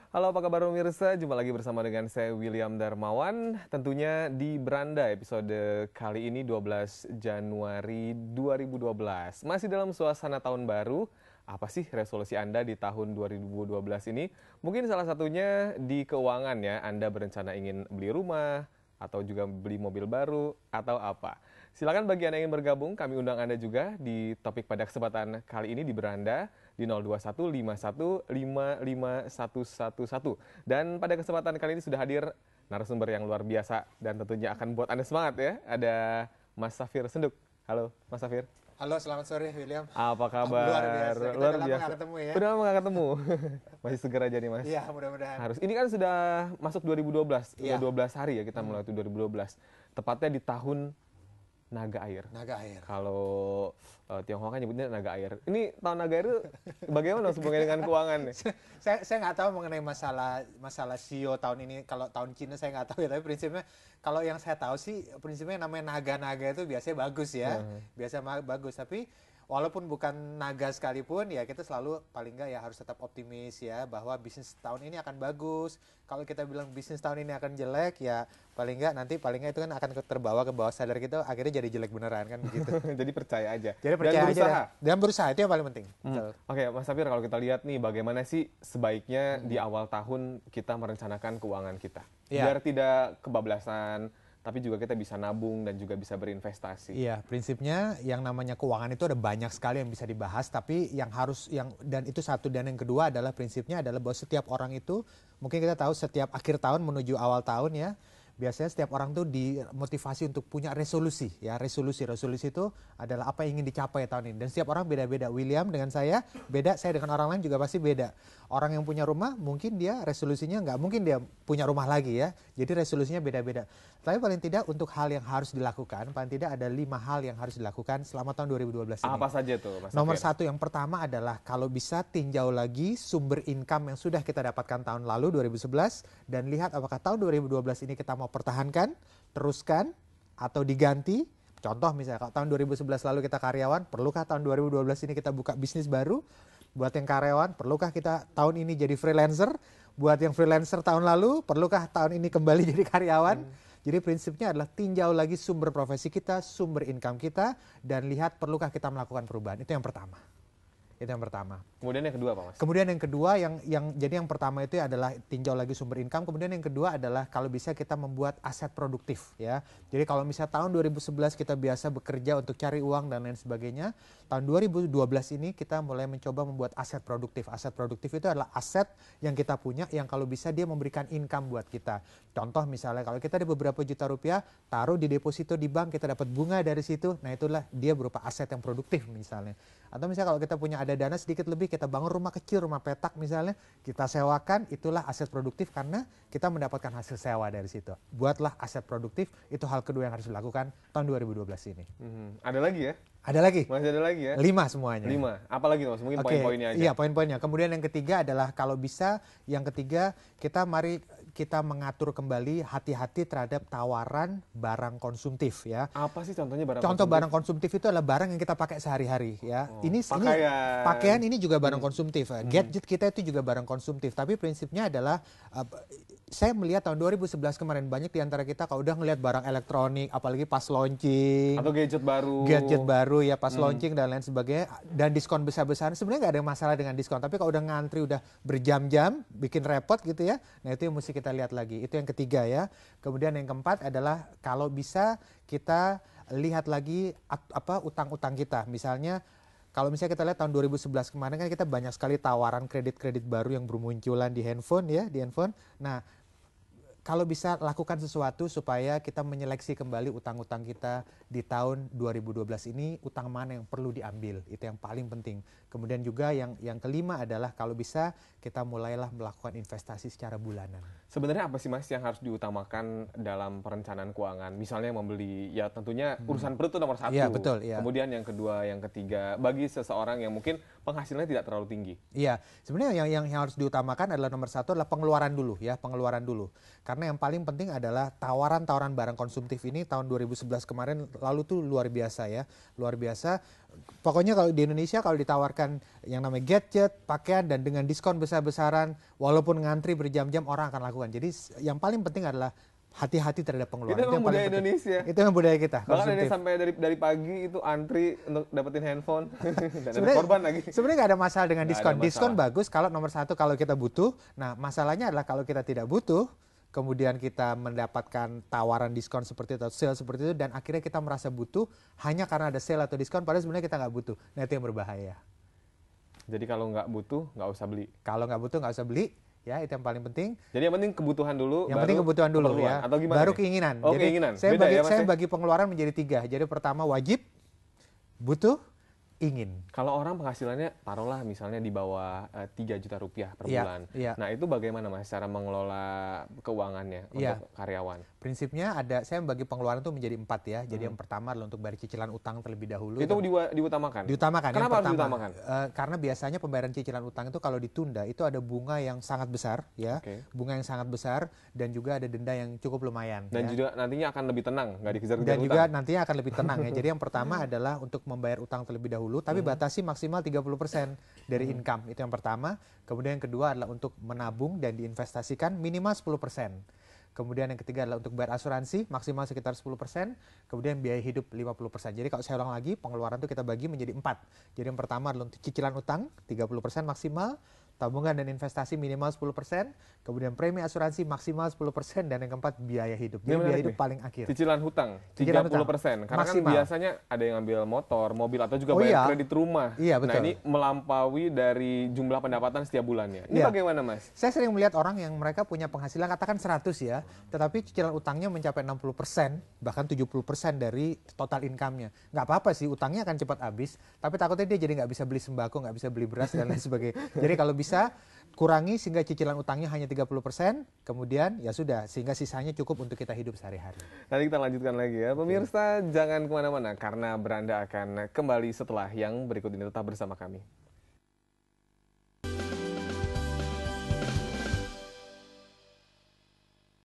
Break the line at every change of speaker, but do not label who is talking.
Halo, apa kabar pemirsa? Jumpa lagi bersama dengan saya William Darmawan. Tentunya di Beranda episode kali ini 12 Januari 2012. Masih dalam suasana tahun baru. Apa sih resolusi Anda di tahun 2012 ini? Mungkin salah satunya di keuangan ya. Anda berencana ingin beli rumah atau juga beli mobil baru atau apa. Silakan bagi Anda yang ingin bergabung, kami undang Anda juga di topik pada kesempatan kali ini di Beranda di 02151555111. Dan pada kesempatan kali ini sudah hadir narasumber yang luar biasa dan tentunya akan buat Anda semangat ya. Ada Mas Safir Senduk. Halo, Mas Safir.
Halo, selamat sore William.
Apa kabar?
Luar biasa. Kita
Luar
udah lama
biasa.
nggak ketemu ya.
Udah lama nggak ketemu. Masih seger aja nih, Mas.
Iya, mudah-mudahan.
Harus. Ini kan sudah masuk 2012.
Iya.
Udah 12 hari ya kita melewati 2012. Tepatnya di tahun Naga Air.
Naga air.
Kalau Tionghoa kan nyebutnya naga air. Ini tahun naga air itu bagaimana hubungannya dengan keuangan nih?
Saya nggak tahu mengenai masalah CEO tahun ini. Kalau tahun Cina saya nggak tahu ya. Tapi prinsipnya kalau yang saya tahu sih prinsipnya namanya naga-naga itu biasanya bagus ya. Biasa bagus. Tapi walaupun bukan naga sekalipun ya kita selalu paling nggak ya harus tetap optimis ya bahwa bisnis tahun ini akan bagus. Kalau kita bilang bisnis tahun ini akan jelek ya paling nggak itu kan akan terbawa ke bawah sadar kita akhirnya jadi jelek beneran kan begitu.
Jadi percaya aja.
Jadi percaya
dan
aja
berusaha.
dan berusaha itu yang paling penting. Betul.
Oke, Mas Safir, kalau kita lihat nih bagaimana sih sebaiknya di awal tahun kita merencanakan keuangan kita.
Iya.
Biar tidak kebablasan, tapi juga kita bisa nabung dan juga bisa berinvestasi.
Iya, prinsipnya yang namanya keuangan itu ada banyak sekali yang bisa dibahas, tapi dan itu satu, dan yang kedua adalah prinsipnya adalah bahwa setiap orang itu mungkin kita tahu setiap akhir tahun menuju awal tahun ya. Biasanya setiap orang tuh dimotivasi untuk punya resolusi ya. Resolusi itu adalah apa yang ingin dicapai tahun ini. Dan setiap orang beda-beda. William dengan saya beda, saya dengan orang lain juga pasti beda. Orang yang punya rumah mungkin dia resolusinya nggak mungkin dia punya rumah lagi ya. Jadi resolusinya beda-beda. Tapi paling tidak untuk hal yang harus dilakukan, paling tidak ada 5 hal yang harus dilakukan selama tahun 2012 ini.
Apa saja tuh, Mas
Nomor
Safir?
1 yang pertama adalah kalau bisa tinjau lagi sumber income yang sudah kita dapatkan tahun lalu 2011 dan lihat apakah tahun 2012 ini kita mau pertahankan, teruskan, atau diganti. Contoh misalnya kalau tahun 2011 lalu kita karyawan, perlukah tahun 2012 ini kita buka bisnis baru? Buat yang karyawan, perlukah kita tahun ini jadi freelancer? Buat yang freelancer tahun lalu, perlukah tahun ini kembali jadi karyawan? Jadi prinsipnya adalah tinjau lagi sumber profesi kita, sumber income kita, dan lihat perlukah kita melakukan perubahan. Itu yang pertama.
Kemudian yang kedua, Pak Mas?
Kemudian yang kedua jadi yang pertama itu adalah tinjau lagi sumber income. Kemudian yang kedua adalah kalau bisa kita membuat aset produktif ya. Jadi kalau misalnya tahun 2011 kita biasa bekerja untuk cari uang dan lain sebagainya, tahun 2012 ini kita mulai mencoba membuat aset produktif. Aset produktif itu adalah aset yang kita punya yang kalau bisa dia memberikan income buat kita. Contoh misalnya kalau kita ada beberapa juta rupiah, taruh di deposito di bank, kita dapat bunga dari situ. Nah itulah dia berupa aset yang produktif misalnya. Atau misalnya kalau kita punya ada dana sedikit lebih, kita bangun rumah kecil, rumah petak misalnya, kita sewakan, itulah aset produktif karena kita mendapatkan hasil sewa dari situ. Buatlah aset produktif, itu hal kedua yang harus dilakukan tahun 2012 ini.
Ada lagi ya?
Ada lagi?
Masih ada lagi ya?
5 semuanya.
5. Apalagi Mas? Mungkin poin-poinnya aja.
Iya, poin-poinnya. Kemudian yang ketiga adalah kalau bisa, yang ketiga mari kita mengatur kembali hati-hati terhadap tawaran barang konsumtif ya.
Apa sih contohnya barang
Contoh
konsumtif?
barang konsumtif itu adalah barang yang kita pakai sehari-hari ya.
Pakaian.
Ini juga barang konsumtif. Gadget kita itu juga barang konsumtif. Tapi prinsipnya adalah saya melihat tahun 2011 kemarin banyak di antara kita kalau udah ngelihat barang elektronik, apalagi pas launching
Atau gadget
baru ya pas launching dan lain sebagainya, dan diskon besar-besaran, sebenarnya nggak ada masalah dengan diskon. Tapi kalau udah ngantri udah berjam-jam bikin repot gitu ya, nah itu yang mesti kita lihat lagi. Itu yang ketiga ya. Kemudian yang keempat adalah kalau bisa kita lihat lagi utang-utang kita. Misalnya kalau misalnya kita lihat tahun 2011 kemarin kan kita banyak sekali tawaran kredit-kredit baru yang bermunculan di handphone ya, di handphone. Nah, kalau bisa lakukan sesuatu supaya kita menyeleksi kembali utang-utang kita di tahun 2012 ini, utang mana yang perlu diambil, itu yang paling penting. Kemudian juga yang kelima adalah kalau bisa kita mulailah melakukan investasi secara bulanan.
Sebenarnya apa sih Mas yang harus diutamakan dalam perencanaan keuangan? Misalnya membeli, ya tentunya urusan perut itu nomor 1.
Iya, betul, iya.
Kemudian yang kedua, yang ketiga, bagi seseorang yang mungkin penghasilannya tidak terlalu tinggi.
Iya, sebenarnya yang harus diutamakan adalah nomor satu adalah pengeluaran dulu ya, pengeluaran dulu. Karena yang paling penting adalah tawaran-tawaran barang konsumtif ini tahun 2011 kemarin lalu tuh luar biasa ya, luar biasa. Pokoknya kalau di Indonesia kalau ditawarkan yang namanya gadget, pakaian dan dengan diskon besar-besaran, walaupun ngantri berjam-jam orang akan lakukan. Jadi yang paling penting adalah hati-hati terhadap pengeluaran.
Itu memang budaya Indonesia.
Itu yang budaya kita.
Bahkan ada sampai dari pagi itu antri untuk dapetin handphone dan ada korban lagi.
Sebenarnya nggak ada masalah dengan diskon. Diskon bagus kalau nomor satu kalau kita butuh. Nah masalahnya adalah kalau kita tidak butuh, kemudian kita mendapatkan tawaran diskon seperti itu, sale seperti itu, dan akhirnya kita merasa butuh hanya karena ada sale atau diskon, padahal sebenarnya kita nggak butuh. Nah itu yang berbahaya.
Jadi kalau nggak butuh nggak usah beli.
Kalau nggak butuh nggak usah beli. Ya, itu yang paling penting.
Jadi yang penting kebutuhan dulu.
Yang penting kebutuhan dulu ya.
Atau gimana?
Baru keinginan.
Oh,
jadi
keinginan.
Saya bagi pengeluaran menjadi 3. Jadi pertama wajib, butuh, ingin.
Kalau orang penghasilannya taruhlah misalnya di bawah 3 juta rupiah per bulan.
Iya.
Nah itu bagaimana Mas cara mengelola keuangannya untuk karyawan?
Prinsipnya saya membagi pengeluaran itu menjadi 4 ya. Jadi yang pertama adalah untuk bayar cicilan utang terlebih dahulu.
Itu diutamakan?
Diutamakan.
Kenapa harus diutamakan?
Karena biasanya pembayaran cicilan utang itu kalau ditunda itu ada bunga yang sangat besar ya. Bunga yang sangat besar dan juga ada denda yang cukup lumayan.
Dan juga nantinya akan lebih tenang, nggak dikejar-kejar
utang. Dan
utang.
juga nantinya akan lebih tenang ya. Jadi yang pertama adalah untuk membayar utang terlebih dahulu, tapi batasi maksimal 30% dari income. Itu yang pertama. Kemudian yang kedua adalah untuk menabung dan diinvestasikan minimal 10%. Kemudian yang ketiga adalah untuk bayar asuransi maksimal sekitar 10%, kemudian biaya hidup 50%. Jadi kalau saya ulang lagi, pengeluaran itu kita bagi menjadi 4. Jadi yang pertama adalah untuk cicilan utang 30% maksimal, tabungan dan investasi minimal 10%, kemudian premi asuransi maksimal 10%, dan yang keempat biaya hidup. Jadi biaya hidup paling akhir.
Cicilan hutang 30%. Karena
maksimal.
Kan biasanya ada yang ngambil motor, mobil, atau juga bayar kredit rumah.
Iya, betul.
Nah ini melampaui dari jumlah pendapatan setiap bulannya. Ini bagaimana Mas?
Saya sering melihat orang yang mereka punya penghasilan katakan 100 ya, tetapi cicilan utangnya mencapai 60%, bahkan 70% dari total income-nya. Nggak apa-apa sih, utangnya akan cepat habis, tapi takutnya dia jadi nggak bisa beli sembako, nggak bisa beli beras, dan lain sebagainya. Jadi kalau bisa kurangi sehingga cicilan utangnya hanya 30%, kemudian ya sudah, sehingga sisanya cukup untuk kita hidup sehari-hari.
Nanti kita lanjutkan lagi ya. Pemirsa jangan kemana-mana karena Beranda akan kembali setelah yang berikut ini, tetap bersama kami.